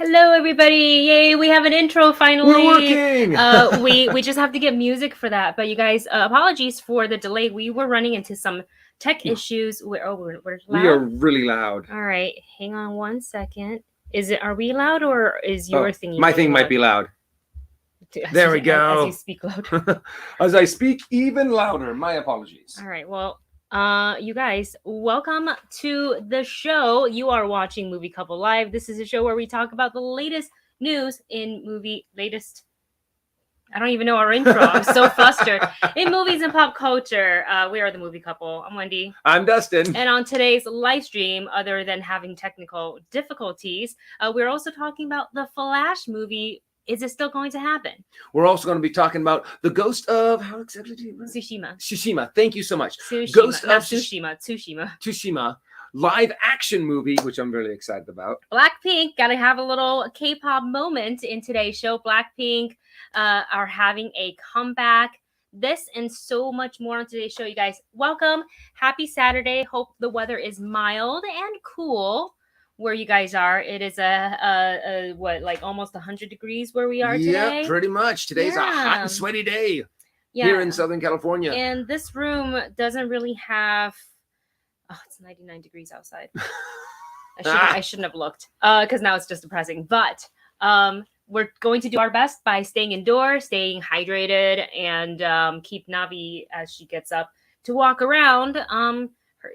Hello, everybody! Yay, we have an intro finally. We're working. We just have to get music for that. But you guys, apologies for the delay. We were running into some tech issues. We're loud. We are really loud. All right, hang on one second. Are we loud or is your thingy? My thing might be loud. There we go. As you speak loud. As I speak even louder. My apologies. All right. Well, you guys, welcome to the show. You are watching Movie Couple Live. This is a show where we talk about the latest news in I don't even know our intro. I'm so flustered. In movies and pop culture, we are the Movie Couple. I'm Wendy. I'm Dustin. And on today's live stream, other than having technical difficulties, we're also talking about the Flash movie. Is it still going to happen? We're also going to be talking about the ghost of how exactly do you remember? Tsushima. Thank you so much. Ghost of Tsushima. Live action movie, which I'm really excited about. Blackpink, gotta have a little K-pop moment in today's show. Blackpink are having a comeback. This and so much more on today's show, you guys. Welcome. Happy Saturday. Hope the weather is mild and tool where you guys are. It is like almost 100 degrees where we are today. Yeah, pretty much. Today's a hot and sweaty day here in Southern California. And this room doesn't really have... Oh, it's 99 degrees outside. I shouldn't have looked because now it's just depressing. But we're going to do our best by staying indoors, staying hydrated, and keep Navi as she gets up to walk around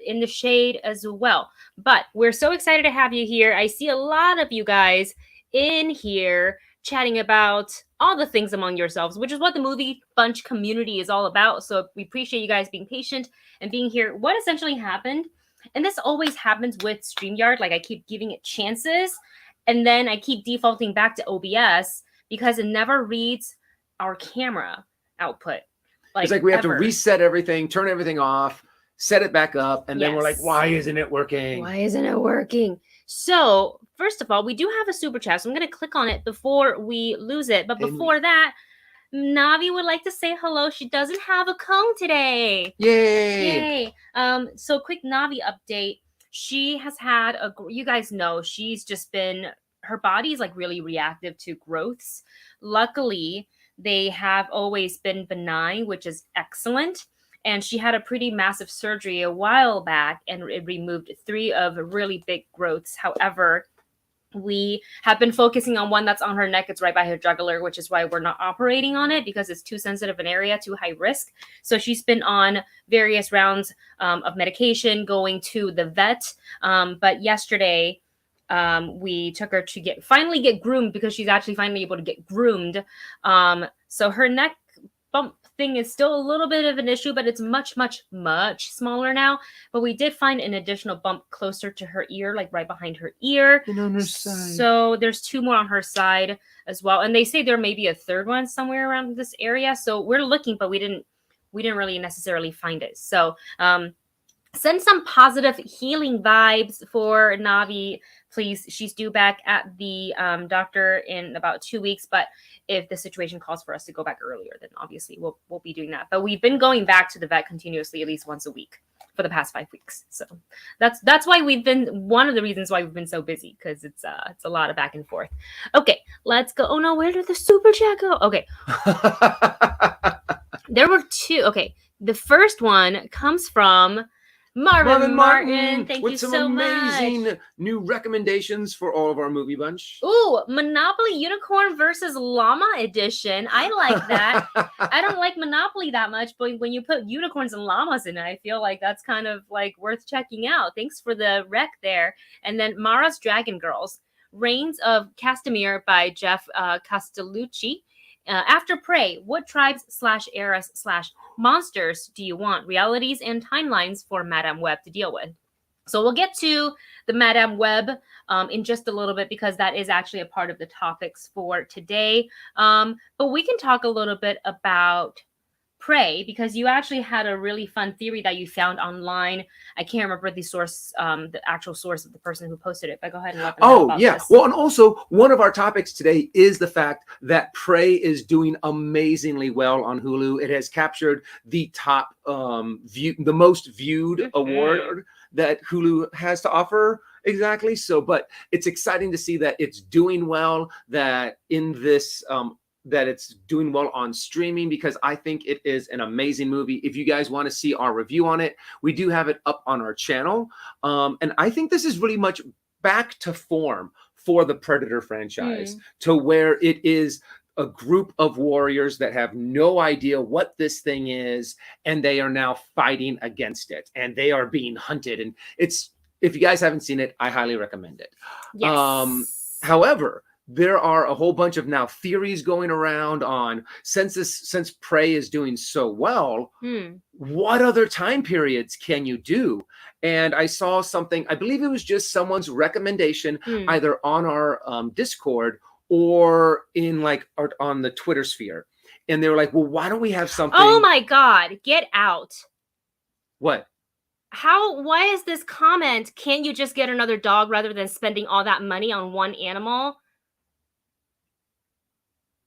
in the shade as well. But we're so excited to have you here. I see a lot of you guys in here chatting about all the things among yourselves, which is what the Movie Bunch community is all about. So we appreciate you guys being patient and being here. What essentially happened, and this always happens with StreamYard, like I keep giving it chances, and then I keep defaulting back to OBS because it never reads our camera output. It's like we have to reset everything, turn everything off, set it back up, and then we're like, why isn't it working? Why isn't it working? So, first of all, we do have a super chat, so I'm going to click on it before we lose it. But before that, Navi would like to say hello. She doesn't have a comb today. Yay! So, quick Navi update. She has had you guys know, she's just been, her body is like really reactive to growths. Luckily, they have always been benign, which is excellent. And she had a pretty massive surgery a while back, and it removed 3 of really big growths. However, we have been focusing on one that's on her neck. It's right by her jugular, which is why we're not operating on it because it's too sensitive an area, too high risk. So she's been on various rounds of medication, going to the vet. But yesterday, we took her to finally get groomed because she's actually finally able to get groomed. So her neck bump thing is still a little bit of an issue, but it's much smaller now. But we did find an additional bump closer to her ear, like right behind her ear. And on her side. So there's 2 more on her side as well. And they say there may be a 3rd one somewhere around this area. So we're looking, but we didn't really necessarily find it. So send some positive healing vibes for Navi, please. She's due back at the doctor in about 2 weeks, but if the situation calls for us to go back earlier, then obviously we'll be doing that. But we've been going back to the vet continuously at least once a week for the past 5 weeks. So that's why we've been, one of the reasons why we've been so busy, because it's a lot of back and forth. Okay, let's go. Oh no, where did the super chat go? Okay. There were 2. Okay, the first one comes from Marvin Martin, thank you so much. With some amazing new recommendations for all of our movie bunch. Ooh, Monopoly Unicorn versus Llama edition. I like that. I don't like Monopoly that much, but when you put unicorns and llamas in it, I feel like that's kind of like worth checking out. Thanks for the rec there. And then Mara's Dragon Girls, Reigns of Castamere by Jeff Castellucci. After Prey, what tribes/eras/monsters do you want? Realities and timelines for Madame Web to deal with. So we'll get to the Madame Web in just a little bit because that is actually a part of the topics for today. But we can talk a little bit about Prey because you actually had a really fun theory that you found online. I can't remember the source, the actual source of the person who posted it, but go ahead and let them know about this. Well, and also one of our topics today is the fact that Prey is doing amazingly well on Hulu. It has captured the top the most viewed award that Hulu has to offer. Exactly. So, but it's exciting to see that it's doing well, that in this, that it's doing well on streaming, because I think it is an amazing movie. If you guys want to see our review on it, we do have it up on our channel. And I think this is really much back to form for the Predator franchise, to where it is a group of warriors that have no idea what this thing is, and they are now fighting against it, and they are being hunted. And it's, if you guys haven't seen it, I highly recommend it. Yes. However, there are a whole bunch of now theories going around on, since Prey is doing so well, what other time periods can you do? And I saw something, I believe it was just someone's recommendation, either on our Discord or in like on the Twitter sphere. And they were like, well, why don't we have something? Oh my God, get out. What? Why is this comment? Can't you just get another dog rather than spending all that money on one animal?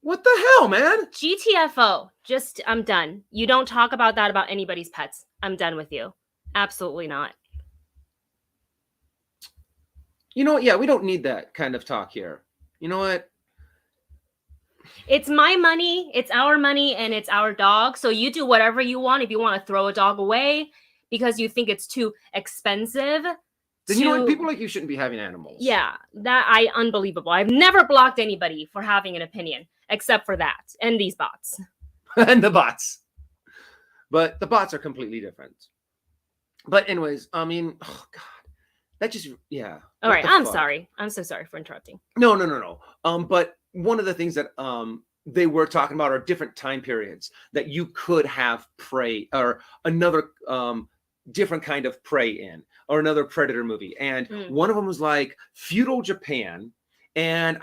What the hell, man? GTFO. Just, I'm done. You don't talk about that about anybody's pets. I'm done with you. Absolutely not. You know what? Yeah, we don't need that kind of talk here. You know what? It's my money, it's our money, and it's our dog. So you do whatever you want. If you want to throw a dog away because you think it's too expensive, then you know what? People like you shouldn't be having animals. Yeah, unbelievable. I've never blocked anybody for having an opinion, except for that and these bots. And the bots. But the bots are completely different. But anyways, I mean, oh God. That just, yeah. All right, I'm sorry. I'm so sorry for interrupting. No. But one of the things that they were talking about are different time periods that you could have Prey, or another different kind of Prey in, or another Predator movie. And one of them was like feudal Japan. And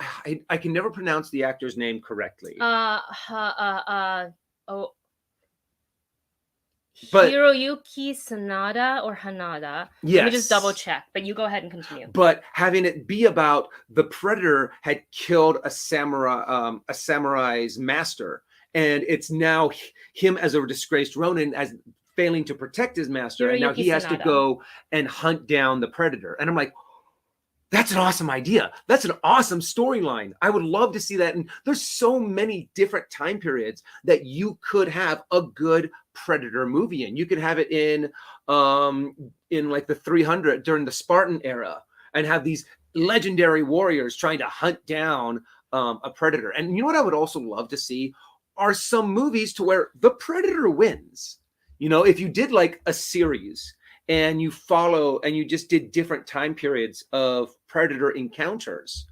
I can never pronounce the actor's name correctly. But Hiroyuki Sanada or Hanada. Yes. Let me just double check, but you go ahead and continue. But having it be about the Predator had killed a samurai's master, and it's now him as a disgraced Ronin, as failing to protect his master, and now he has to go and hunt down the Predator. And I'm like, that's an awesome idea. That's an awesome storyline. I would love to see that. And there's so many different time periods that you could have a good Predator movie in. You could have it in like the 300 during the Spartan era, and have these legendary warriors trying to hunt down a Predator. And you know what I would also love to see are some movies to where the Predator wins. You know, if you did like a series and you follow and you just did different time periods of Predator encounters,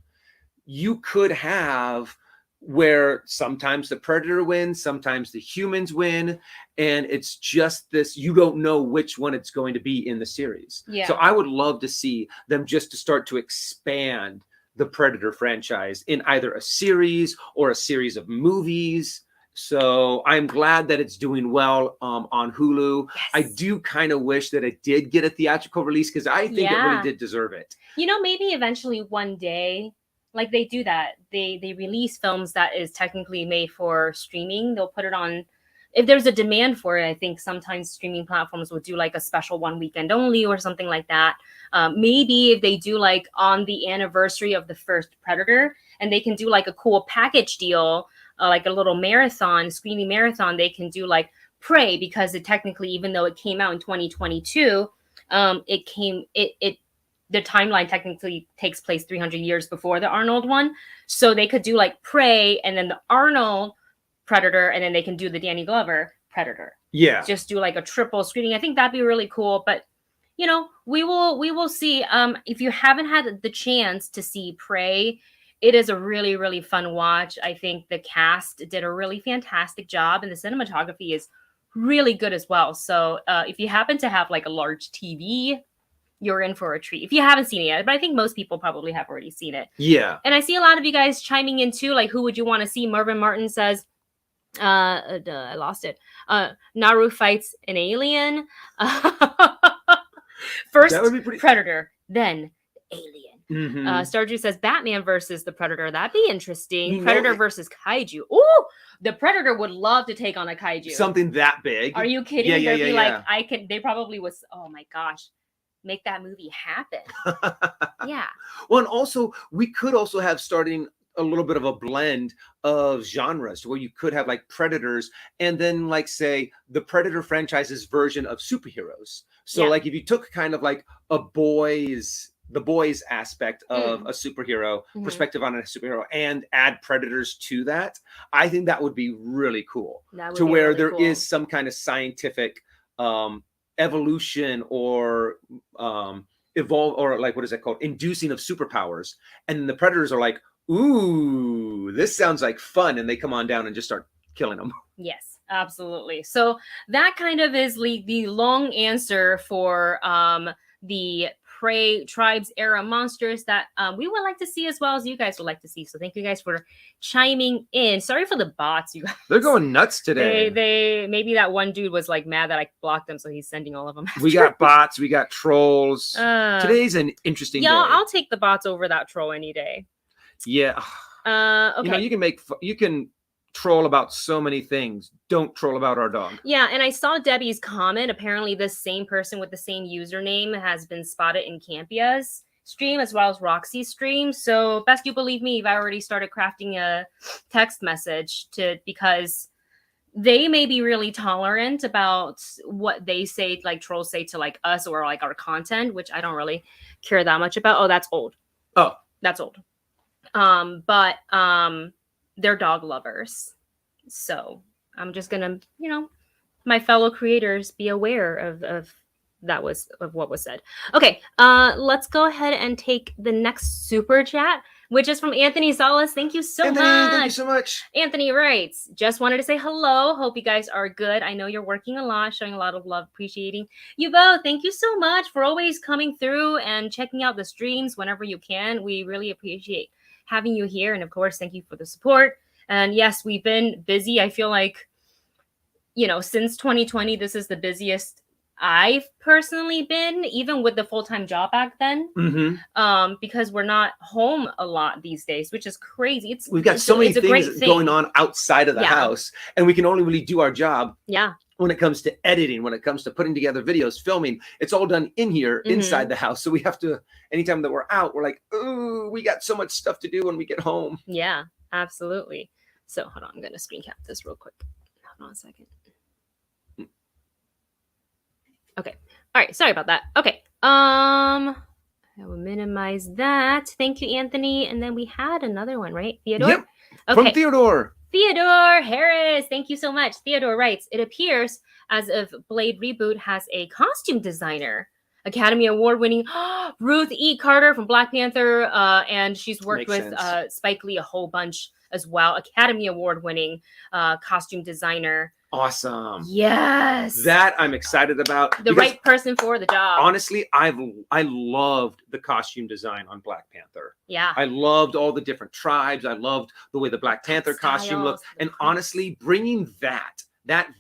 you could have where sometimes the Predator wins, sometimes the humans win, and it's just this, you don't know which one it's going to be in the series. Yeah. So I would love to see them just to start to expand the Predator franchise in either a series or a series of movies. So I'm glad that it's doing well on Hulu. Yes. I do kind of wish that it did get a theatrical release, because I think it really did deserve it. You know, maybe eventually one day, like they do that. They release films that is technically made for streaming. They'll put it on, if there's a demand for it. I think sometimes streaming platforms will do like a special one weekend only or something like that. Maybe if they do like on the anniversary of the first Predator, and they can do like a cool package deal, like a little marathon, screening marathon, they can do like Prey, because it technically, even though it came out in 2022, the timeline technically takes place 300 years before the Arnold one. So they could do like Prey and then the Arnold Predator, and then they can do the Danny Glover Predator. Yeah. Just do like a triple screening. I think that'd be really cool. But, you know, we will see. If you haven't had the chance to see Prey, it is a really, really fun watch. I think the cast did a really fantastic job, and the cinematography is really good as well. So if you happen to have like a large TV, you're in for a treat. If you haven't seen it yet, but I think most people probably have already seen it. Yeah. And I see a lot of you guys chiming in too, like, who would you want to see? Mervin Martin says, I lost it. Naru fights an alien. First Predator, then alien. Mm-hmm. Stardew says Batman versus the Predator. That'd be interesting. Predator versus Kaiju. Ooh, the Predator would love to take on a Kaiju. Something that big. Are you kidding? They'd be like, they probably was, oh my gosh. make that movie happen. Yeah. Well, and also we could also have starting a little bit of a blend of genres where you could have like Predators and then like say the Predator franchise's version of superheroes. So Yeah. like if you took kind of like the boys aspect of a superhero perspective on a superhero and add Predators to that, I think that would be really cool. That would To be where really there cool. is some kind of scientific evolution or evolve, or like, what is it called, inducing of superpowers, and the Predators are like, ooh, this sounds like fun, and they come on down and just start killing them. Yes, absolutely. So that kind of is the long answer for the Prey Tribes era monsters that we would like to see, as well as you guys would like to see. So thank you guys for chiming in. Sorry for the bots, you guys. They're going nuts today. They maybe that one dude was like mad that I blocked them, so he's sending all of them. We got bots, we got trolls. Today's an interesting day. I'll take the bots over that troll any day. Yeah. Okay. You know, you can troll about so many things. Don't troll about our dog. Yeah, and I saw Debbie's comment. Apparently, the same person with the same username has been spotted in Campia's stream as well as Roxy's stream. So, best you believe me, I've already started crafting a text message because they may be really tolerant about what they say, like trolls say to like us or like our content, which I don't really care that much about. Oh, that's old. Oh, that's old. But they're dog lovers. So I'm just gonna, my fellow creators be aware of what was said. Okay, let's go ahead and take the next super chat, which is from Anthony Salas. Thank you so much. Thank you so much. Anthony writes, just wanted to say hello. Hope you guys are good. I know you're working a lot, showing a lot of love, appreciating you both. Thank you so much for always coming through and checking out the streams whenever you can. We really appreciate having you here. And of course, thank you for the support. And yes, we've been busy. I feel like, since 2020, this is the busiest I've personally been, even with the full-time job back then, because we're not home a lot these days, which is crazy. We've got so many things going on outside of the house, and we can only really do our job. Yeah. When it comes to editing, when it comes to putting together videos, filming, it's all done in here, inside the house. So we have to, anytime that we're out, we're like, ooh, we got so much stuff to do when we get home. Yeah, absolutely. So hold on, I'm going to screen cap this real quick. Hold on a second. Okay. All right. Sorry about that. Okay. I will minimize that. Thank you, Anthony. And then we had another one, right? Theodore? Yep. Okay. From Theodore. Theodore Harris. Thank you so much. Theodore writes, it appears as if Blade Reboot has a costume designer. Academy Award winning Ruth E. Carter from Black Panther. And she's worked with Spike Lee a whole bunch as well. Academy Award winning costume designer. Awesome. Yes. That I'm excited about. The right person for the job. Honestly, I loved the costume design on Black Panther. Yeah. I loved all the different tribes. I loved the way the Black Panther costume looked. And honestly, bringing that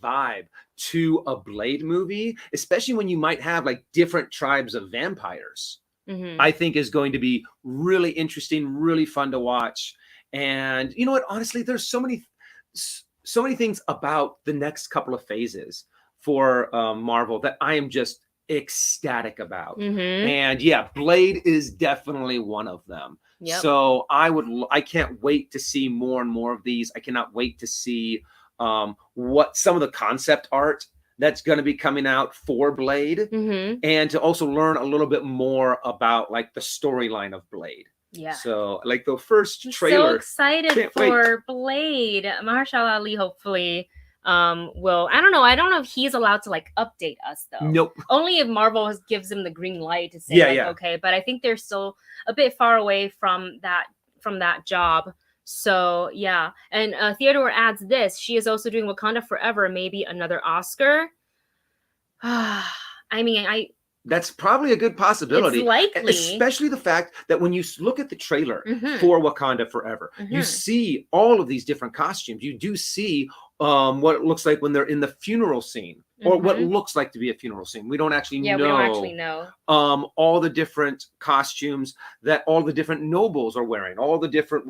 vibe to a Blade movie, especially when you might have like different tribes of vampires, I think is going to be really interesting, really fun to watch. And you know what? Honestly, there's so many things about the next couple of phases for Marvel that I am just ecstatic about. And yeah, Blade is definitely one of them. Yep. So I can't wait to see more and more of these. I cannot wait to see what some of the concept art that's going to be coming out for Blade, and to also learn a little bit more about like the storyline of Blade. Yeah. So like the first trailer. So excited for Blade. Mahershala Ali hopefully will. I don't know if he's allowed to like update us though. Nope. Only if Marvel gives him the green light to say okay. But I think they're still a bit far away from that job. So yeah. And Theodore adds this. She is also doing Wakanda Forever. Maybe another Oscar. I mean, that's probably a good possibility. It's likely. Especially the fact that when you look at the trailer for Wakanda Forever, you see all of these different costumes. You do see what it looks like when they're in the funeral scene, or what looks like to be a funeral scene. We don't actually know. We don't actually know. All the different costumes that all the different nobles are wearing, all the different,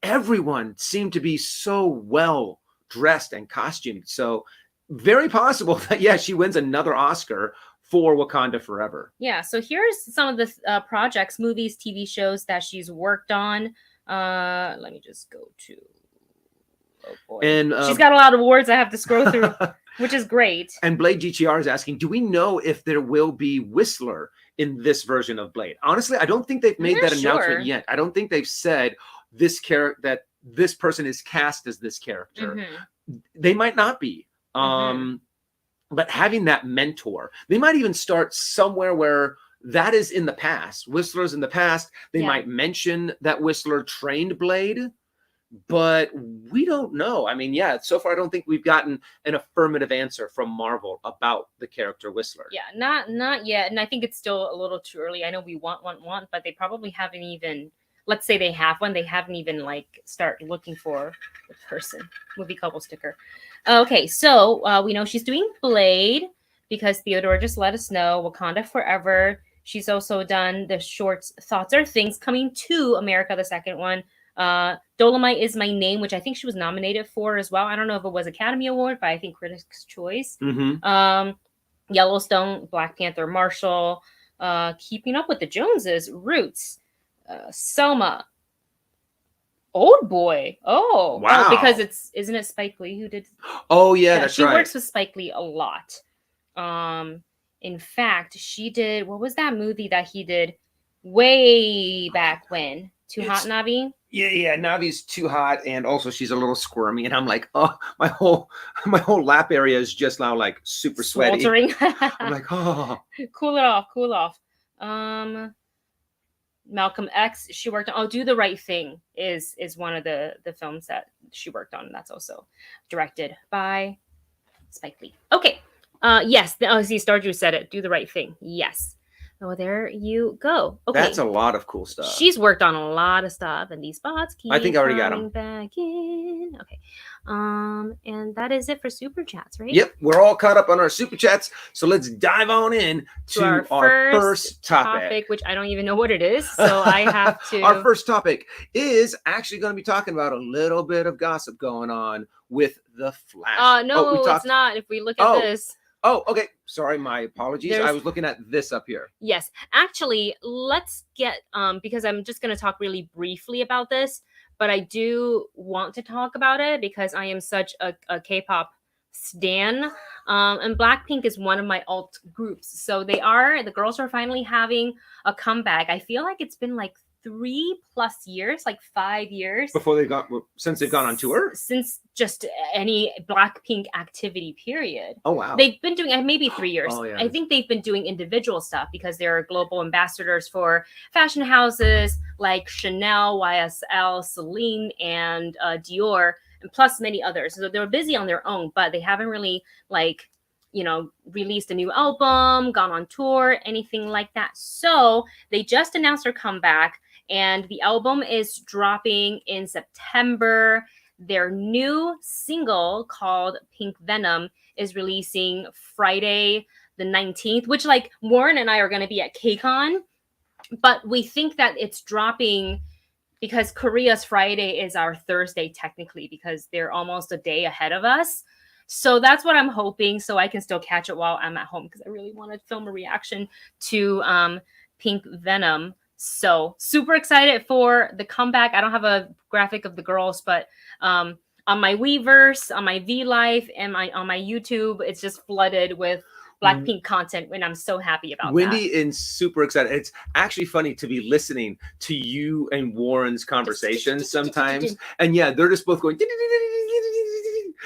everyone seemed to be so well dressed and costumed. So very possible that, she wins another Oscar for Wakanda Forever. Yeah, so here's some of the projects, movies, TV shows that she's worked on. Let me just go to. Oh boy, And she's got a lot of awards I have to scroll through, which is great. And Blade GTR is asking, do we know if there will be Whistler in this version of Blade? Honestly, I don't think they've made that announcement yet. I don't think they've said this character that this person is cast as this character. They might not be. But having that mentor, they might even start somewhere where that is in the past. Whistler's in the past. They might mention that Whistler trained Blade, but we don't know. I mean, yeah, so far I don't think we've gotten an affirmative answer from Marvel about the character Whistler. Yeah, not yet. And I think it's still a little too early. I know we want, but they probably haven't even, let's say they have one, they haven't even like start looking for the person. Movie couple sticker. Okay, so we know she's doing Blade because Theodore just let us know. Wakanda Forever. She's also done the shorts Thoughts Are Things, Coming to America, the second one. Dolomite Is My Name, which I think she was nominated for as well. I don't know if it was Academy Award, but I think Critics' Choice. Yellowstone, Black Panther, Marshall, Keeping Up with the Joneses, Roots, Selma, Old Boy. Oh, wow. Because isn't it Spike Lee who did? Oh yeah, that's right. She works with Spike Lee a lot. In fact, she did, what was that movie that he did way back when? Too Hot, Navi? Yeah, Navi's too hot, and also she's a little squirmy, and I'm like, oh, my whole lap area is just now like super sweaty. I'm like, oh, cool it off. Malcolm X, she worked on. Oh, Do the Right Thing is one of the films that she worked on, and that's also directed by Spike Lee. Okay, yes. See, Stardew said it. Do the Right Thing. Yes. Oh, there you go. Okay. That's a lot of cool stuff. She's worked on a lot of stuff, and these spots keep I think I already got them back in. Okay. And that is it for super chats, right? Yep, we're all caught up on our super chats, so let's dive on in to our first topic, which I don't even know what it is, so I have to. Our first topic is actually going to be talking about a little bit of gossip going on with the Flash. No, it's not. If we look at this. Oh, okay. Sorry, my apologies. I was looking at this up here. Yes. Actually, let's get, because I'm just going to talk really briefly about this, but I do want to talk about it because I am such a K-pop stan. And Blackpink is one of my alt groups. So the girls are finally having a comeback. I feel like it's been like 3+ years, like 5 years since they've gone on tour, since just any Blackpink activity period. Oh wow, they've been doing maybe 3 years. I think they've been doing individual stuff because they're global ambassadors for fashion houses like Chanel, YSL, Celine, and Dior, and plus many others. So they're busy on their own, but they haven't really released a new album, gone on tour, anything like that. So they just announced their comeback. And the album is dropping in September. Their new single called Pink Venom is releasing Friday the 19th, which like Warren and I are going to be at KCON. But we think that it's dropping because Korea's Friday is our Thursday technically because they're almost a day ahead of us. So that's what I'm hoping so I can still catch it while I'm at home because I really want to film a reaction to Pink Venom. So super excited for the comeback. I don't have a graphic of the girls, but on my Weverse, on my V Life, and on my YouTube, it's just flooded with Blackpink content, and I'm so happy about that. Wendy is super excited. It's actually funny to be listening to you and Warren's conversations sometimes, and yeah, they're just both going.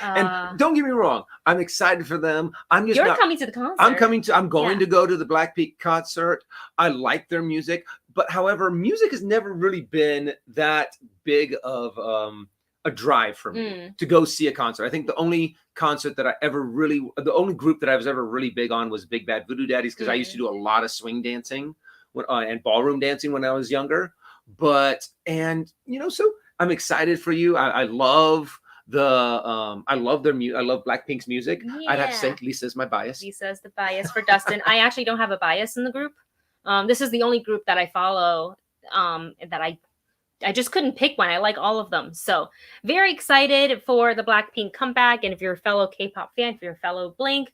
And don't get me wrong, I'm excited for them. You're coming to the concert. I'm going to go to the Blackpink concert. I like their music, but however, music has never really been that big of a drive for me to go see a concert. I think the only concert that the only group that I was ever really big on was Big Bad Voodoo Daddies because I used to do a lot of swing dancing and ballroom dancing when I was younger. So I'm excited for you. I love I love their music. I love Blackpink's music. Yeah. I'd have to say Lisa's my bias. Lisa's the bias for Dustin. I actually don't have a bias in the group. This is the only group that I follow that I just couldn't pick one. I like all of them. So very excited for the Blackpink comeback. And if you're a fellow K-pop fan, if you're a fellow Blink,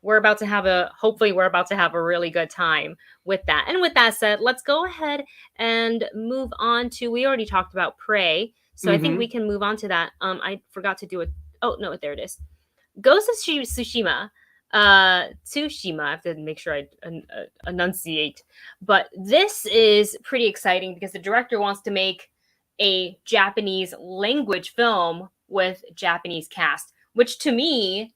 hopefully we're about to have a really good time with that. And with that said, let's go ahead and move on to, we already talked about Prey, so I think we can move on to that. I forgot to do it. Oh no, there it is. Ghost of Tsushima. Tsushima. I have to make sure I enunciate. But this is pretty exciting because the director wants to make a Japanese language film with Japanese cast, which to me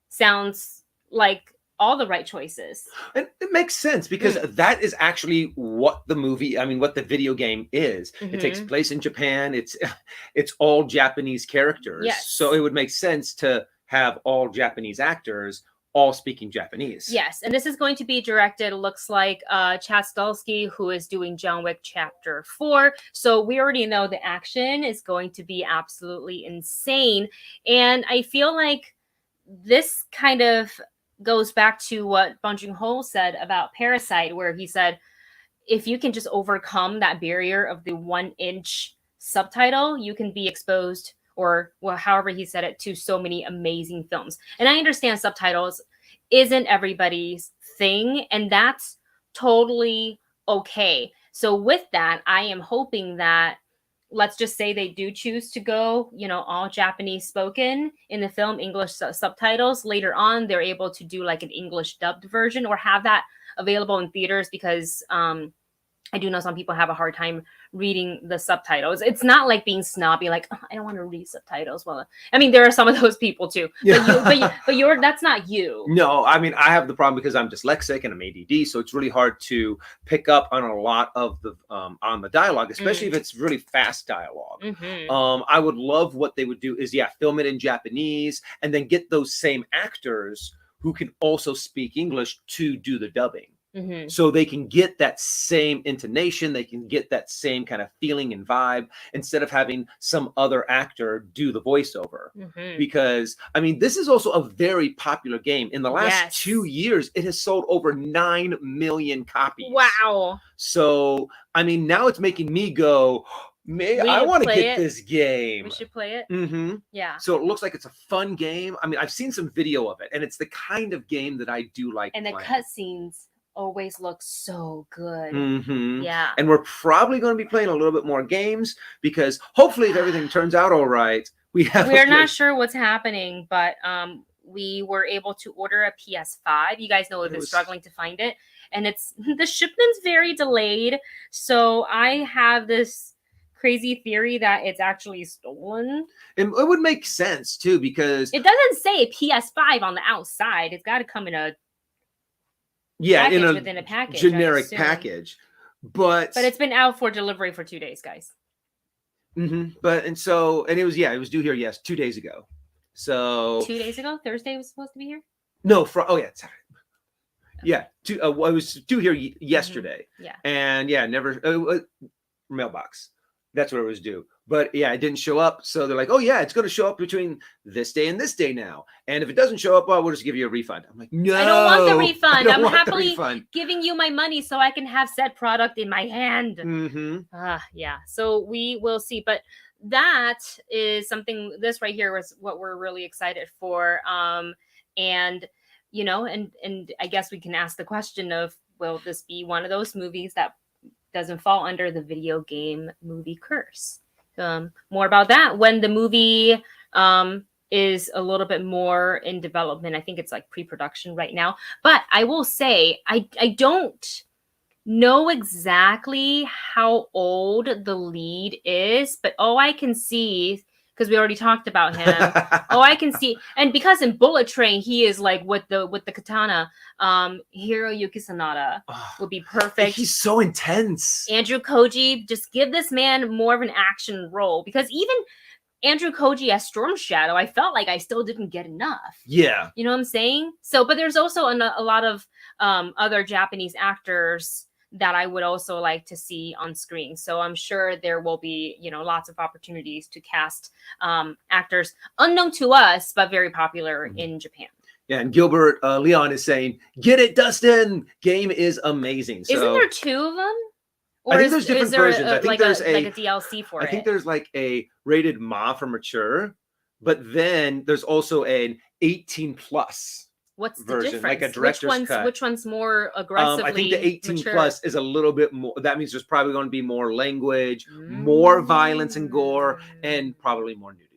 sounds like all the right choices. And it makes sense because that is actually what the movie, what the video game is. It takes place in Japan. It's all Japanese characters. Yes. So it would make sense to have all Japanese actors all speaking Japanese. Yes, and this is going to be directed, looks like, Chad Stahelski, who is doing John Wick Chapter 4. So we already know the action is going to be absolutely insane. And I feel like this kind of goes back to what Bong Joon-ho said about Parasite, where he said, if you can just overcome that barrier of the 1-inch subtitle, you can be exposed, or well, however he said it, to so many amazing films. And I understand subtitles isn't everybody's thing, and that's totally okay. So with that, I am hoping that, let's just say they do choose to go, all Japanese spoken in the film, English subtitles. Later on, they're able to do like an English dubbed version or have that available in theaters, because I do know some people have a hard time reading the subtitles. It's not like being snobby, like, oh, I don't want to read subtitles. Well, there are some of those people too, but you're that's not you. No, I have the problem because I'm dyslexic and I'm ADD, so it's really hard to pick up on a lot of the on the dialogue, especially if it's really fast dialogue. I would love what they would do is film it in Japanese and then get those same actors who can also speak English to do the dubbing. So they can get that same intonation, they can get that same kind of feeling and vibe, instead of having some other actor do the voiceover. Because, this is also a very popular game. In the last 2 years, it has sold over 9 million copies. Wow. So, now it's making me go, I want to get this game. We should play it. Yeah. So it looks like it's a fun game. I've seen some video of it, and it's the kind of game that I do like and playing. The cutscenes always look so good. Yeah. And we're probably going to be playing a little bit more games, because hopefully, if everything turns out all right, we're not sure what's happening, but we were able to order a PS5. You guys know we've been struggling to find it, and the shipment's very delayed. So I have this crazy theory that it's actually stolen. And it would make sense too, because it doesn't say PS5 on the outside. It's got to come in a within a package, generic package, but it's been out for delivery for 2 days, guys. But it was due here 2 days ago. So 2 days ago, Thursday was supposed to be here. No, sorry. I was due here yesterday. And never mailbox. That's where it was due. But it didn't show up. So they're like, oh yeah, it's going to show up between this day and this day now. And if it doesn't show up, we'll just give you a refund. I'm like, no, I don't want the refund. I'm happily giving you my money so I can have said product in my hand. So we will see. But that is something, this right here was what we're really excited for. And I guess we can ask the question of, will this be one of those movies that doesn't fall under the video game movie curse? More about that when the movie is a little bit more in development. I think it's like pre-production right now. But I will say, I don't know exactly how old the lead is, but all I can see, because we already talked about him, I can see, and because in Bullet Train he is like with the katana, Hiroyuki Sanada would be perfect. He's so intense. Andrew Koji, just give this man more of an action role, because even Andrew Koji as Storm Shadow, I felt like I still didn't get enough. Yeah. You know what I'm saying? So, but there's also a lot of other Japanese actors that I would also like to see on screen. So I'm sure there will be, lots of opportunities to cast actors unknown to us, but very popular in Japan. Yeah, and Gilbert Leon is saying, "Get it, Dustin! Game is amazing." So, isn't there 2 of them? Or I think there's different versions. I think there's a DLC for it. I think there's like a rated Ma for mature, but then there's also an 18 plus. What's the version, difference? like a director's cut. Which one's more aggressively I think the 18 mature? plus is a little bit more. That means there's probably going to be more language, more violence and gore, and probably more nudity.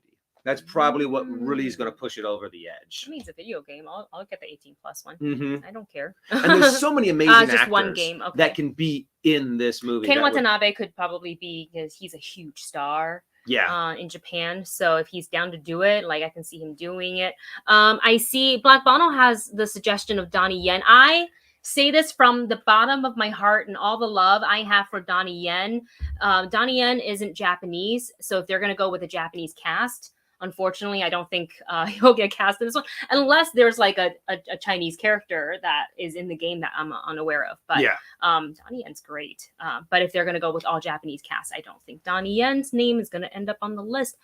That's probably what really is going to push it over the edge. I mean, it's a video game. I'll get the 18 plus one. Mm-hmm. I don't care. And there's so many amazing just actors one game. Okay. that can be in this movie. Ken Watanabe could probably be, because he's a huge star. Yeah. In Japan. So if he's down to do it, like I can see him doing it. I see Black Bono has the suggestion of Donnie Yen. I say this from the bottom of my heart and all the love I have for Donnie Yen. Donnie Yen isn't Japanese. So if they're going to go with a Japanese cast, unfortunately, I don't think he'll get cast in this one, unless there's like a Chinese character that is in the game that I'm unaware of. But yeah. Donnie Yen's great. But if they're going to go with all Japanese cast, I don't think Donnie Yen's name is going to end up on the list.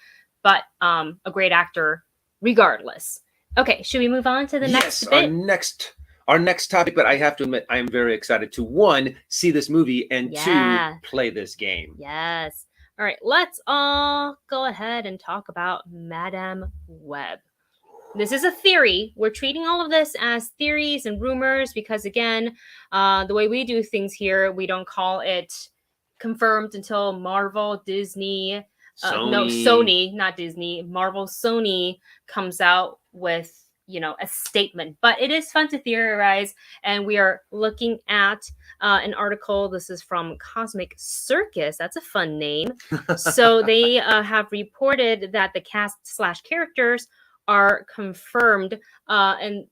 But a great actor regardless. Okay, should we move on to the next bit? Our next topic, but I have to admit, I am very excited to, 1, see this movie, and 2, play this game. Yes. All right, let's all go ahead and talk about Madame Web. This is a theory. We're treating all of this as theories and rumors because, again, the way we do things here, we don't call it confirmed until Marvel, Disney, Sony, not Disney, Marvel, Sony comes out with, a statement. But it is fun to theorize, and we are looking at an article. This is from Cosmic Circus. That's a fun name. So they have reported that the cast/characters are confirmed, and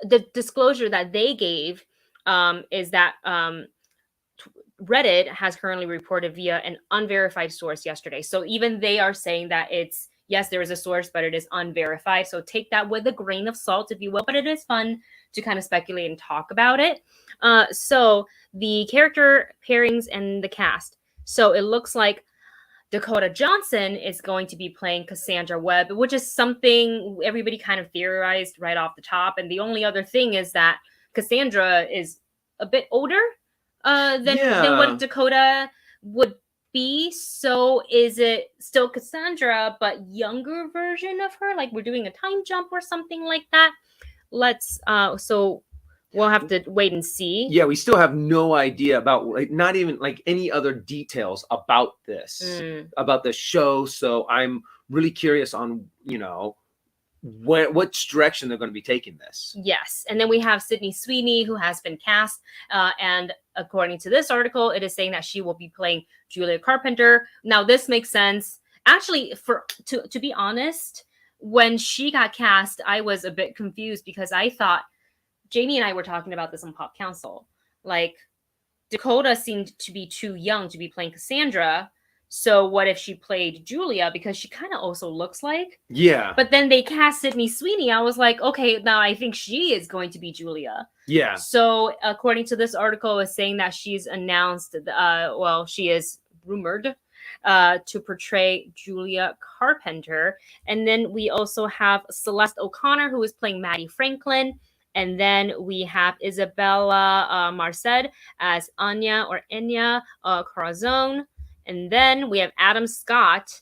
the disclosure that they gave is that Reddit has currently reported via an unverified source yesterday. So even they are saying that it's, yes, there is a source, but it is unverified. So take that with a grain of salt, if you will. But it is fun to kind of speculate and talk about it. So the character pairings and the cast. So it looks like Dakota Johnson is going to be playing Cassandra Webb, which is something everybody kind of theorized right off the top. And the only other thing is that Cassandra is a bit older than what Dakota would be. So is it still Cassandra but younger version of her, like we're doing a time jump or something like that? Let's so we'll have to wait and see. Yeah, we still have no idea about, like, not even like any other details about this, about the show. So I'm really curious on, which direction they're going to be taking this. Yes. And then we have Sydney Sweeney, who has been cast. And according to this article, it is saying that she will be playing Julia Carpenter. Now, this makes sense. Actually, to be honest, when she got cast, I was a bit confused because I thought, Jamie and I were talking about this on Pop Council, like Dakota seemed to be too young to be playing Cassandra. So what if she played Julia, because she kind of also looks like. Yeah. But then they cast Sydney Sweeney. I was like, okay, now I think she is going to be Julia. Yeah. So according to this article, is saying that she's announced, she is rumored to portray Julia Carpenter. And then we also have Celeste O'Connor, who is playing Maddie Franklin. And then we have Isabella Marced as Enya Corazon. And then we have Adam Scott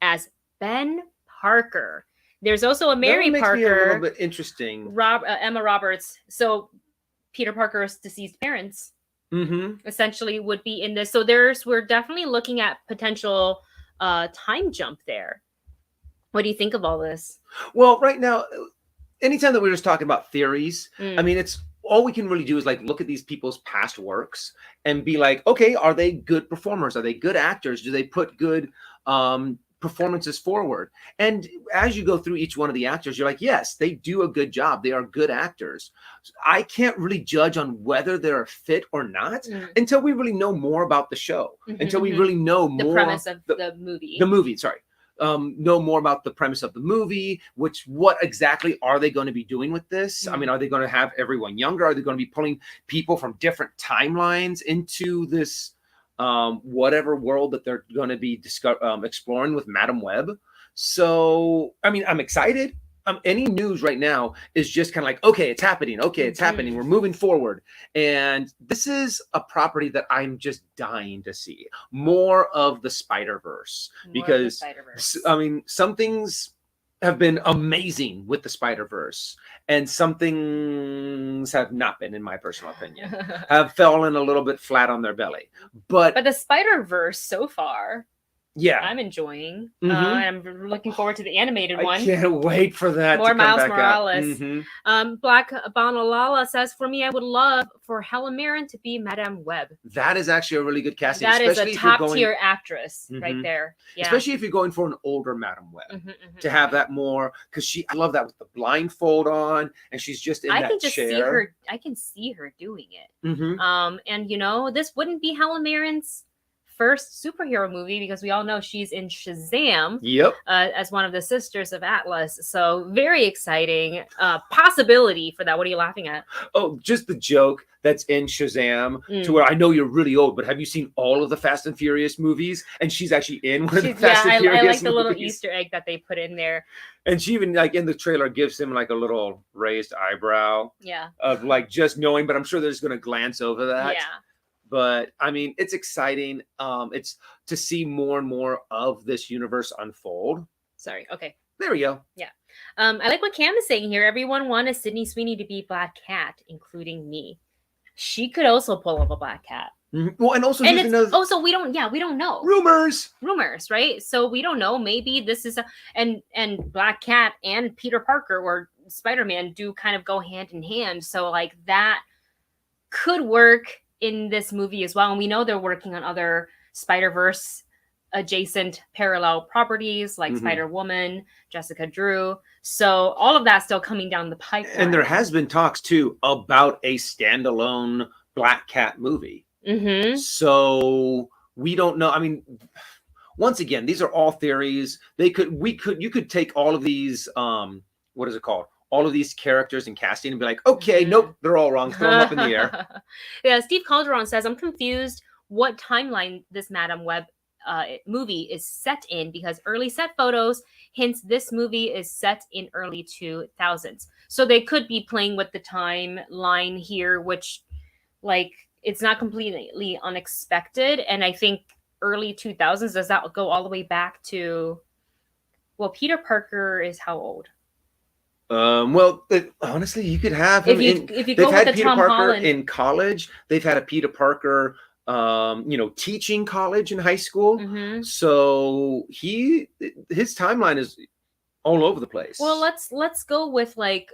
as Ben Parker. There's also a Mary Parker. Me a little bit interesting. Emma Roberts. So Peter Parker's deceased parents essentially would be in this. So we're definitely looking at potential time jump there. What do you think of all this? Well, right now, anytime that we're just talking about theories, I mean, it's all we can really do is like look at these people's past works and be like, okay, are they good performers? Are they good actors? Do they put good performances forward? And as you go through each one of the actors, you're like, yes, they do a good job. They are good actors. I can't really judge on whether they're a fit or not until we really know more about the show, until we really know more the premise of the movie. The movie, sorry. Know more about the premise of the movie, what exactly are they going to be doing with this? I mean, are they going to have everyone younger? Are they going to be pulling people from different timelines into this whatever world that they're going to be exploring with Madame Web? So, I mean, I'm excited. Any news right now is just kind of like, okay, it's happening. Okay, it's happening. We're moving forward. And this is a property that I'm just dying to see more of the Spider-Verse, because I mean, some things have been amazing with the Spider-Verse, and some things have not been, in my personal opinion, have fallen a little bit flat on their belly. But the Spider-Verse so far, yeah, I'm enjoying. Mhm. I'm looking forward to the animated one. I can't wait for that. More to come Miles back Morales. Out. Black Bonalala says, for me, I would love for Helen Mirren to be Madame Web. That is actually a really good casting. That is a especially if you're top going, tier actress right Mhm. there. Yeah. especially if you're going for an older Madame Web, to have that more, because I love that with the blindfold on, and she's just in I that can just chair. see her. I can see her doing it. And you know, this wouldn't be Helen Mirren's first superhero movie, because we all know she's in Shazam. Yep. As one of the sisters of Atlas. So very exciting possibility for that. What are you laughing at? Oh, just the joke that's in Shazam, to where I know you're really old, but have you seen all of the Fast and Furious movies? And she's actually in one of the Fast and Furious I like the movies. little Easter egg that they put in there. And she even, like, in the trailer gives him like a little raised eyebrow. Yeah. Of like just knowing, but I'm sure they're just going to glance over that. Yeah. But I mean, it's exciting. It's to see more and more of this universe unfold. Sorry. Okay. There we go. Yeah. I like what Cam is saying here. Everyone wanted Sydney Sweeney to be Black Cat, including me. She could also pull off a Black Cat. Well, and also, also we don't know. Rumors, right? So we don't know. Maybe this is and Black Cat and Peter Parker or Spider-Man do kind of go hand in hand. So like that could work in this movie as well. And we know they're working on other Spider-Verse adjacent parallel properties like Spider-Woman, Jessica Drew. So all of that's still coming down the pipeline. And there has been talks too about a standalone Black Cat movie. So we don't know. I mean, once again, these are all theories. You could take all of these, what is it called? All of these characters and casting and be like, okay, nope, they're all wrong. Throw them up in the air. Yeah, Steve Calderon says, I'm confused what timeline this Madame Web movie is set in, because early set photos hints this movie is set in early 2000s. So they could be playing with the timeline here, which, like, it's not completely unexpected. And I think early 2000s, does that go all the way back to, well, Peter Parker is how old? Well, honestly, you could have him. If you go with the Peter Tom Parker Holland in college. They've had a Peter Parker, teaching college and high school. So his timeline is all over the place. Well, let's go with like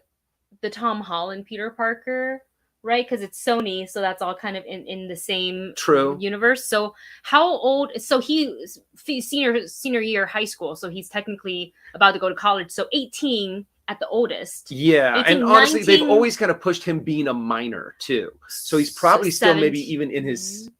the Tom Holland Peter Parker, right? Because it's Sony, so that's all kind of in the same universe. So how old? So he's senior year high school. So he's technically about to go to college. So 18 at the oldest. Yeah, 18, and honestly, 19, they've always kind of pushed him being a minor too. So he's probably still maybe even in his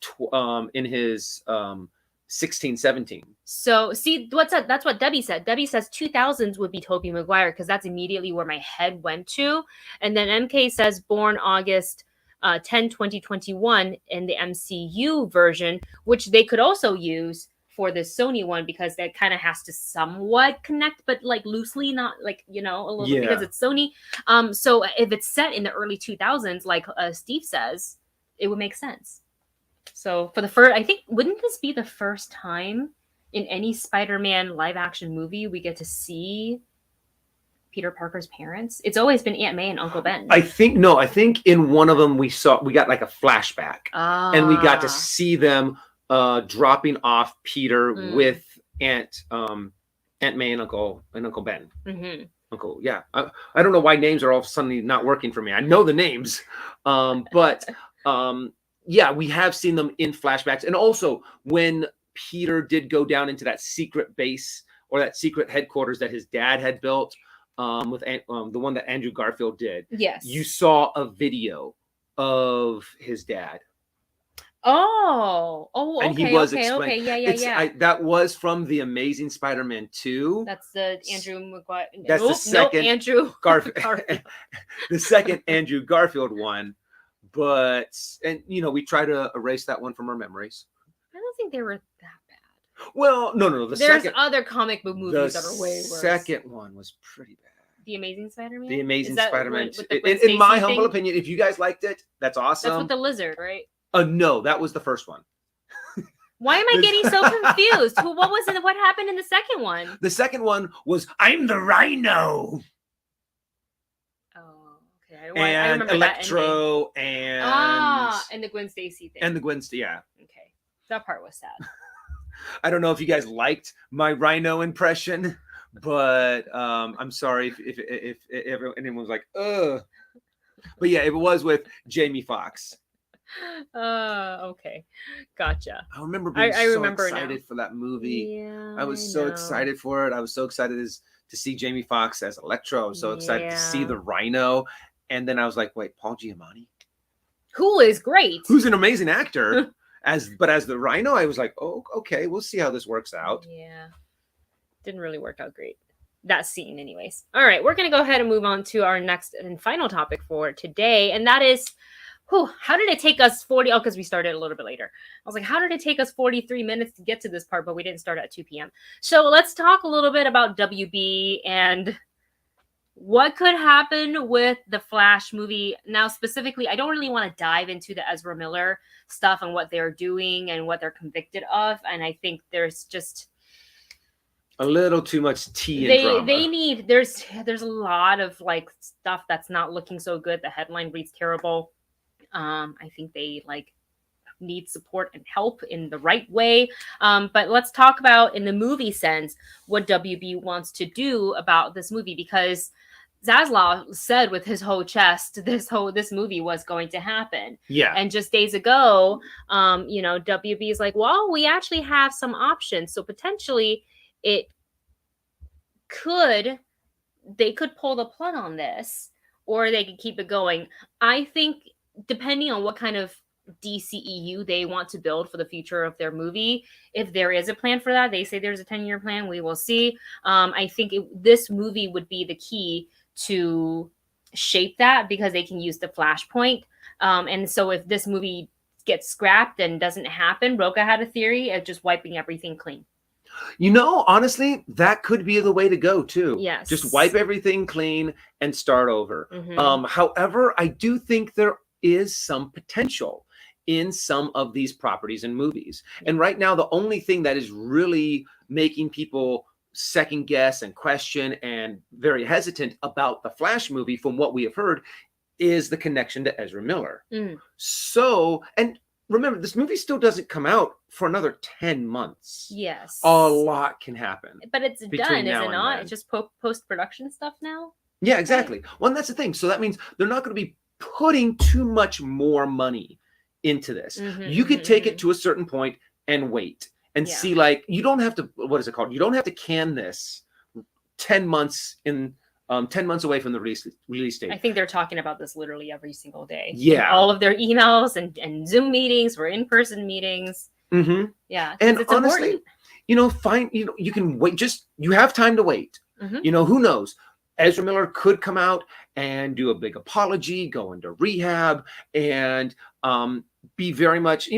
16, 17. So see, that's what Debbie said. Debbie says 2000s would be Tobey Maguire, because that's immediately where my head went to. And then MK says born August 10, 2021 in the MCU version, which they could also use for the Sony one, because that kind of has to somewhat connect, but like loosely, not like, a little bit, because it's Sony. So if it's set in the early 2000s, like Steve says, it would make sense. So for the first, I think, wouldn't this be the first time in any Spider-Man live action movie we get to see Peter Parker's parents? It's always been Aunt May and Uncle Ben. I think in one of them we got like a flashback, and we got to see them dropping off Peter with Aunt May and Uncle Ben. Uncle, yeah. I don't know why names are all suddenly not working for me. I know the names, but yeah, we have seen them in flashbacks, and also when Peter did go down into that secret base or that secret headquarters that his dad had built, with the one that Andrew Garfield did. Yes, you saw a video of his dad. Oh, okay, and he was okay, yeah. That was from the Amazing Spider-Man 2. That's the Andrew Maguire. That's the second Andrew Garfield. The second Andrew Garfield one. But we try to erase that one from our memories. I don't think they were that bad. Well, no. There's other comic book movies that are way worse. The second one was pretty bad. The Amazing Spider-Man? The Amazing Spider-Man. In my humble opinion, if you guys liked it, that's awesome. That's with the lizard, right? No, that was the first one. Why am I getting so confused? What was it? What happened in the second one? The second one was I'm the Rhino. Oh, okay. I And remember that ending. Electro and the Gwen Stacy thing. And the Gwen Stacy, yeah. Okay. That part was sad. I don't know if you guys liked my Rhino impression, but I'm sorry if anyone was like, ugh. But yeah, it was with Jamie Foxx. Okay. Gotcha. I remember being so excited for that movie. Yeah, I was so excited for it. I was so excited to see Jamie Foxx as Electro. I was so excited to see the Rhino. And then I was like, wait, Paul Giamatti? Who is great. Who's an amazing actor. As the Rhino, I was like, oh, okay, we'll see how this works out. Yeah. Didn't really work out great. That scene, anyways. All right, we're going to go ahead and move on to our next and final topic for today. And that is, how did it take us 40? Oh, because we started a little bit later. I was like, how did it take us 43 minutes to get to this part? But we didn't start at 2 p.m. So let's talk a little bit about WB and what could happen with the Flash movie. Now, specifically, I don't really want to dive into the Ezra Miller stuff and what they're doing and what they're convicted of. And I think there's just a little too much tea and drama. They need, there's a lot of like stuff that's not looking so good. The headline reads terrible. I think they need support and help in the right way. But let's talk about, in the movie sense, what WB wants to do about this movie, because Zaslav said with his whole chest this movie was going to happen. Yeah. And just days ago, WB is like, well, we actually have some options. So potentially they could pull the plug on this, or they could keep it going. I think depending on what kind of DCEU they want to build for the future of their movie, if there is a plan for that, they say there's a 10-year plan, we will see. I think this movie would be the key to shape that, because they can use the Flashpoint. And so if this movie gets scrapped and doesn't happen, Roka had a theory of just wiping everything clean. Honestly, that could be the way to go too. Yes. Just wipe everything clean and start over. Mm-hmm. However, I do think there is some potential in some of these properties and movies. And right now, the only thing that is really making people second guess and question and very hesitant about the Flash movie, from what we have heard, is the connection to Ezra Miller. So, and remember, this movie still doesn't come out for another 10 months. Yes. A lot can happen. But it's done, is it not? It's just post-production stuff now? Yeah, exactly. Right? Well, and that's the thing. So that means they're not going to be putting too much more money into this. You could take it to a certain point and wait and see, you don't have to, what is it called? You don't have to can this 10 months in 10 months away from the release date. I think they're talking about this literally every single day. Yeah. All of their emails and Zoom meetings or in-person meetings. Mm-hmm. Yeah. And it's honestly, you can wait. You have time to wait. Who knows? Ezra Miller could come out and do a big apology, go into rehab, and be very much,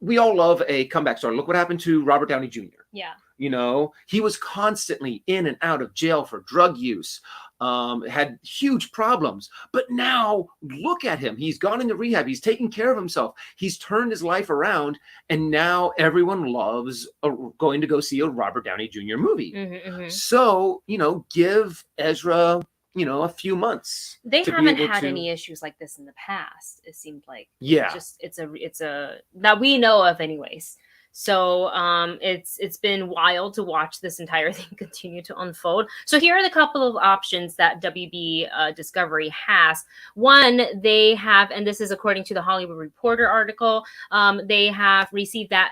we all love a comeback story. Look what happened to Robert Downey Jr. Yeah. He was constantly in and out of jail for drug use, had huge problems. But now look at him. He's gone into rehab. He's taken care of himself. He's turned his life around. And now everyone loves going to go see a Robert Downey Jr. movie. So, give Ezra, a few months. They haven't had any issues like this in the past. It seemed like, it's a that we know of anyways. So it's been wild to watch this entire thing continue to unfold. So here are the couple of options that WB Discovery has. One, they have, and this is according to the Hollywood Reporter article, they have received that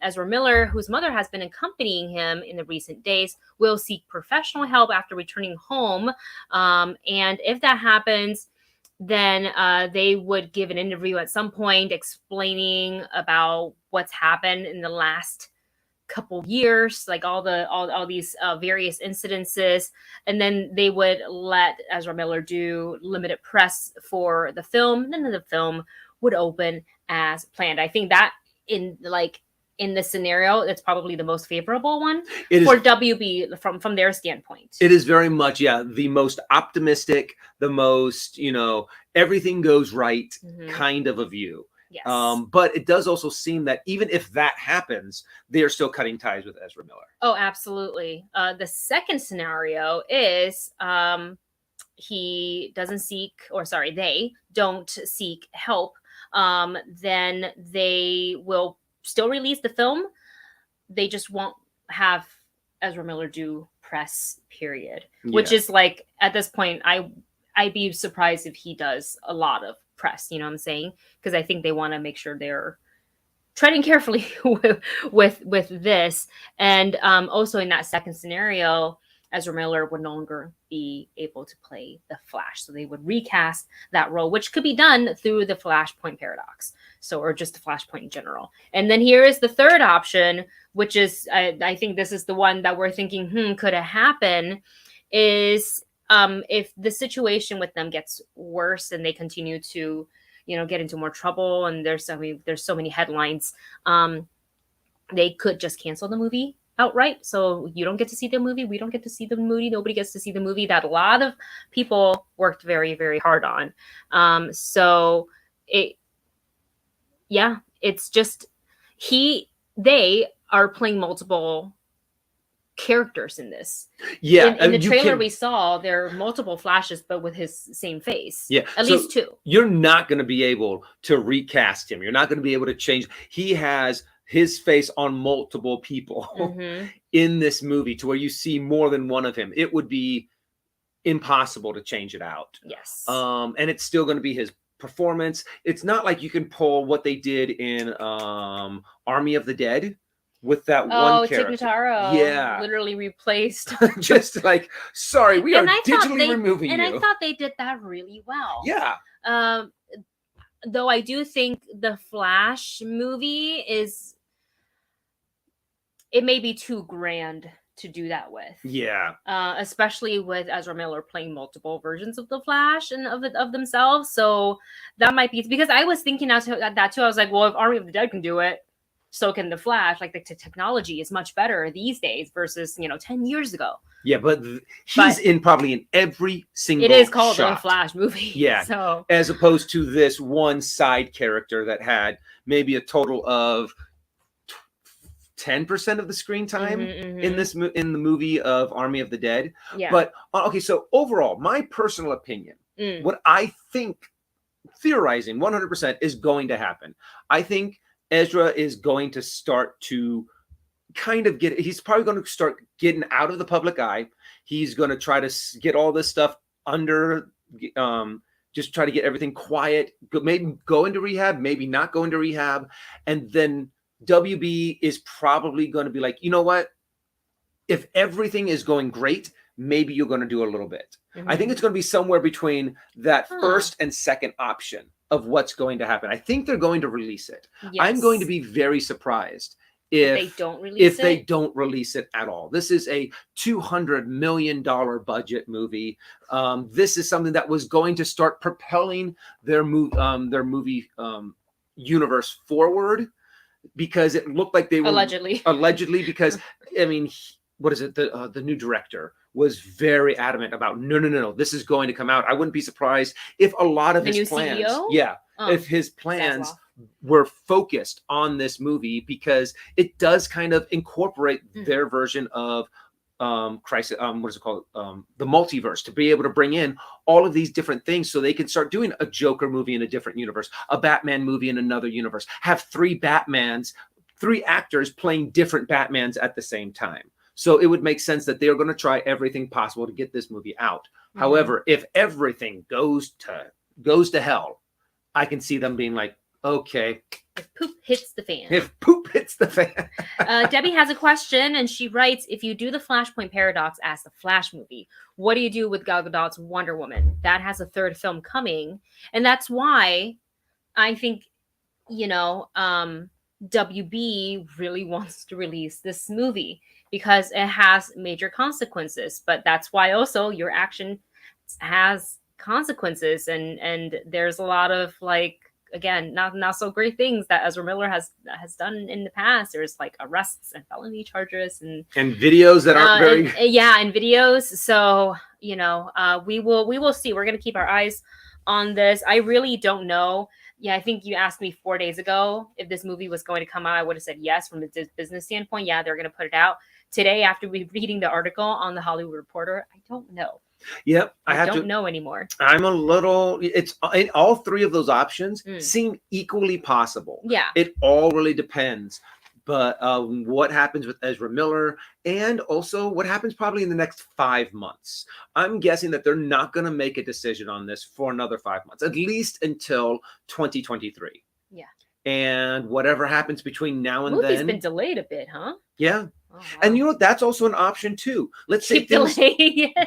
Ezra Miller, whose mother has been accompanying him in the recent days, will seek professional help after returning home. And if that happens, then they would give an interview at some point explaining about what's happened in the last couple years, like all these various incidences, and then they would let Ezra Miller do limited press for the film, and then the film would open as planned. I think that in this scenario, it's probably the most favorable one for WB from their standpoint. It is very much, the most optimistic, the most, everything goes right kind of a view. Yes. But it does also seem that even if that happens, they are still cutting ties with Ezra Miller. Oh, absolutely. The second scenario is he doesn't seek, or sorry, they don't seek help. Then they will still release the film. They just won't have Ezra Miller do press, period. Which is like, at this point, I'd be surprised if he does a lot of press, you know what I'm saying? Because I think they want to make sure they're treading carefully with this. And also in that second scenario, Ezra Miller would no longer be able to play the Flash. So they would recast that role, which could be done through the Flashpoint paradox. So, or just the Flashpoint in general. And then here is the third option, which is, I think this is the one that we're thinking, could it happen, is if the situation with them gets worse and they continue to, get into more trouble, and there's so many headlines, they could just cancel the movie outright. So you don't get to see the movie. We don't get to see the movie. Nobody gets to see the movie that a lot of people worked very, very hard on. It's just they are playing multiple characters in this. Yeah. In the trailer we saw, there are multiple Flashes, but with his same face. Yeah. At least two. You're not going to be able to recast him. You're not going to be able to change. He has his face on multiple people in this movie, to where you see more than one of him. It would be impossible to change it out. Yes. And it's still going to be his performance. It's not like you can pull what they did in Army of the Dead with that one character. Tig Notaro, literally replaced. Just like, sorry, we are digitally removing you. And I thought they did that really well. Yeah. Though I do think the Flash movie it may be too grand to do that with. Yeah. Especially with Ezra Miller playing multiple versions of the Flash and of themselves. So that might be, because I was thinking that too. I was like, well, if Army of the Dead can do it, so can the Flash. Like, the technology is much better these days versus 10 years ago. Yeah, but he's probably in every single It is called shot. a Flash movie. Yeah. So as opposed to this one side character that had maybe a total of 10% of the screen time in the movie of Army of the Dead. Yeah. But okay, so overall, my personal opinion, what I think, theorizing 100%, is going to happen. I think Ezra is going to start to he's probably going to start getting out of the public eye. He's going to try to get all this stuff under, just try to get everything quiet, maybe go into rehab, maybe not go into rehab. And then WB is probably going to be like, you know what? If everything is going great, maybe you're going to do a little bit. I think it's going to be somewhere between that first and second option of what's going to happen. I think they're going to release it. Yes. I'm going to be very surprised if they don't release it at all. This is a $200 million budget movie. This is something that was going to start propelling their movie universe forward, because it looked like they were allegedly because I mean, what is it? The new director was very adamant about no, this is going to come out. I wouldn't be surprised if a lot of his plans, if his plans were focused on this movie, because it does kind of incorporate their version of crisis, what is it called? The multiverse, to be able to bring in all of these different things, so they can start doing a Joker movie in a different universe, a Batman movie in another universe, have three actors playing different Batmans at the same time. So it would make sense that they are going to try everything possible to get this movie out. However, if everything goes to hell, I can see them being like, okay. If poop hits the fan. Debbie has a question, and she writes, if you do the Flashpoint paradox as the Flash movie, what do you do with Gal Gadot's Wonder Woman? That has a third film coming. And that's why I think, WB really wants to release this movie, because it has major consequences. But that's why also your action has consequences, and there's a lot of, like, again, not so great things that Ezra Miller has done in the past. There's like arrests and felony charges and videos that aren't very and videos. So we will see. We're gonna keep our eyes on this. I really don't know. Yeah, I think you asked me 4 days ago if this movie was going to come out. I would have said yes from a business standpoint. Yeah, they're going to put it out. Today, after reading the article on the Hollywood Reporter, I don't know. Yep, I don't know anymore. I'm a little. It's all three of those options seem equally possible. Yeah, it all really depends. But what happens with Ezra Miller, and also what happens probably in the next 5 months. I'm guessing that they're not going to make a decision on this for another 5 months, at least until 2023. Yeah. And whatever happens between now and movie's then, been delayed a bit, huh? Yeah. Oh, wow. And you know what? That's also an option too. Let's say things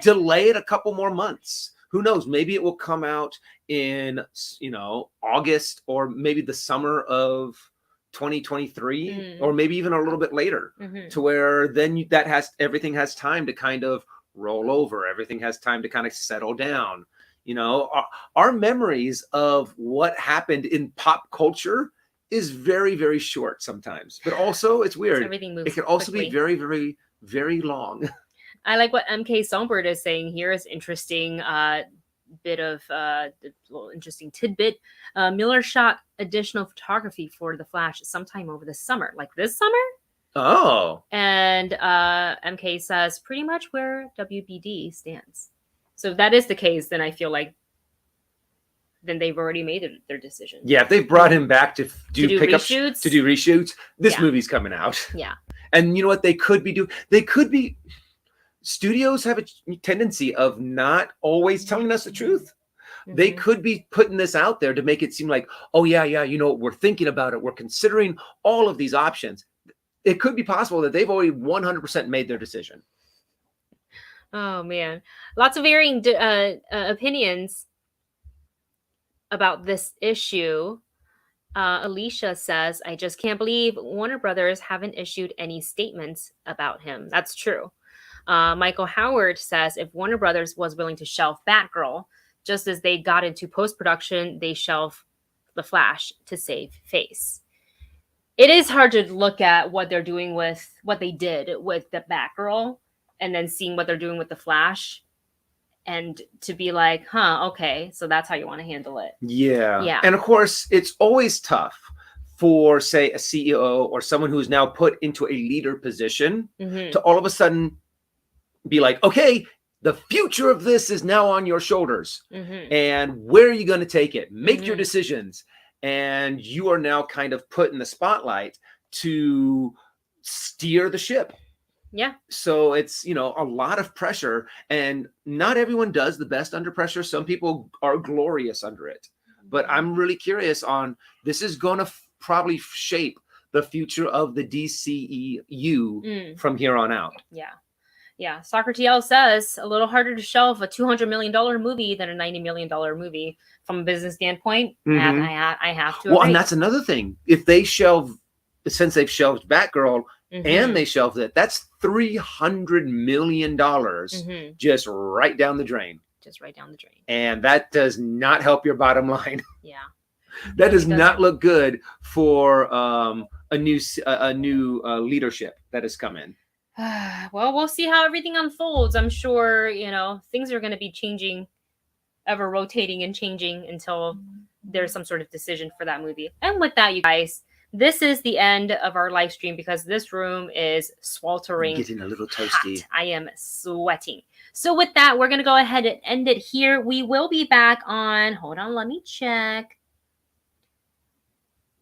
delay it a couple more months. Who knows? Maybe it will come out in, August, or maybe the summer of 2023, or maybe even a little bit later, to where then everything has time to kind of roll over. Everything has time to kind of settle down. Our memories of what happened in pop culture is very, very short sometimes, but also it's weird. Everything moves it can also quickly. be very, very, very long. I like what MK Songbird is saying here. Is interesting bit of little interesting tidbit. Miller shot additional photography for The Flash sometime over the summer, like this summer. Oh. And MK says pretty much where WBD stands. So if that is the case, then I feel like then they've already made their decision. Yeah, if they've brought him back to do reshoots, this movie's coming out. Yeah. And you know what they could be doing? They could be. Studios have a tendency of not always telling us the truth. They could be putting this out there to make it seem like, oh yeah, we're thinking about it. We're considering all of these options. It could be possible that they've already 100% made their decision. Oh man, lots of varying opinions about this issue. Alicia says, I just can't believe Warner Brothers haven't issued any statements about him. That's true. Michael Howard says, if Warner Brothers was willing to shelf Batgirl, just as they got into post-production, they shelf The Flash to save face. It is hard to look at what they're doing with what they did with the Batgirl and then seeing what they're doing with The Flash and to be like, okay, so that's how you want to handle it. Yeah. And of course, it's always tough for, say, a CEO or someone who's now put into a leader position to all of a sudden be like, okay, the future of this is now on your shoulders. And where are you going to take it? Make your decisions. And you are now kind of put in the spotlight to steer the ship. Yeah. So it's, a lot of pressure, and not everyone does the best under pressure. Some people are glorious under it. But I'm really curious on, this is going to probably shape the future of the DCEU from here on out. Yeah. Yeah, Soccer TL says a little harder to shelf a $200 million movie than a $90 million movie from a business standpoint. I have to agree. Well, and that's another thing. If they since they've shelved Batgirl and they shelved it, that's $300 million just right down the drain. Just right down the drain. And that does not help your bottom line. Yeah. That does not look good for a new leadership that has come in. Well, we'll see how everything unfolds. I'm sure, things are going to be changing, ever rotating and changing until there's some sort of decision for that movie. And with that, you guys, this is the end of our live stream because this room is sweltering. Getting a little toasty. Hot. I am sweating. So with that, we're going to go ahead and end it here. We will be back on, hold on, let me check.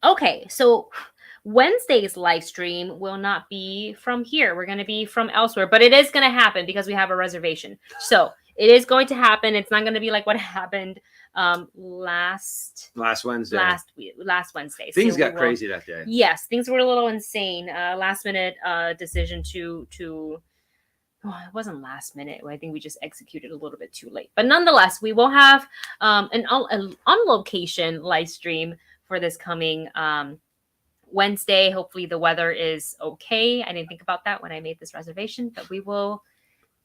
Okay, so Wednesday's live stream will not be from here. We're going to be from elsewhere, but it is going to happen because we have a reservation. So it is going to happen. It's not going to be like what happened last Wednesday. Last Wednesday. Things got crazy that day. Yes, things were a little insane. Last minute decision to it wasn't last minute. I think we just executed a little bit too late. But nonetheless, we will have an on location live stream for this coming Wednesday. Hopefully the weather is okay. I didn't think about that when I made this reservation, but we will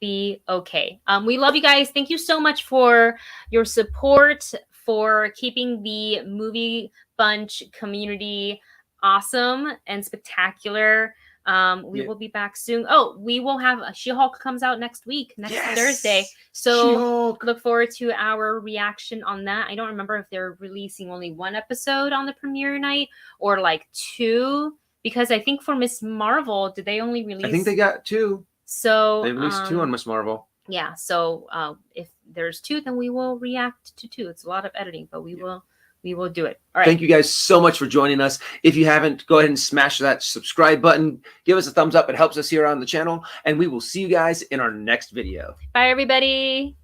be okay. We love you guys. Thank you so much for your support, for keeping the Movie Bunch community awesome and spectacular. We will be back soon. Oh, we will have She-Hulk comes out next week, next Thursday. So She-Hulk. look forward to our reaction on that. I don't remember if they're releasing only one episode on the premiere night or like 2, because I think for Miss Marvel, did they only release? I think they got 2. So they released 2 on Miss Marvel. Yeah. So if there's 2, then we will react to 2. It's a lot of editing, but we will do it. All right. Thank you guys so much for joining us. If you haven't, go ahead and smash that subscribe button. Give us a thumbs up. It helps us here on the channel. And we will see you guys in our next video. Bye, everybody.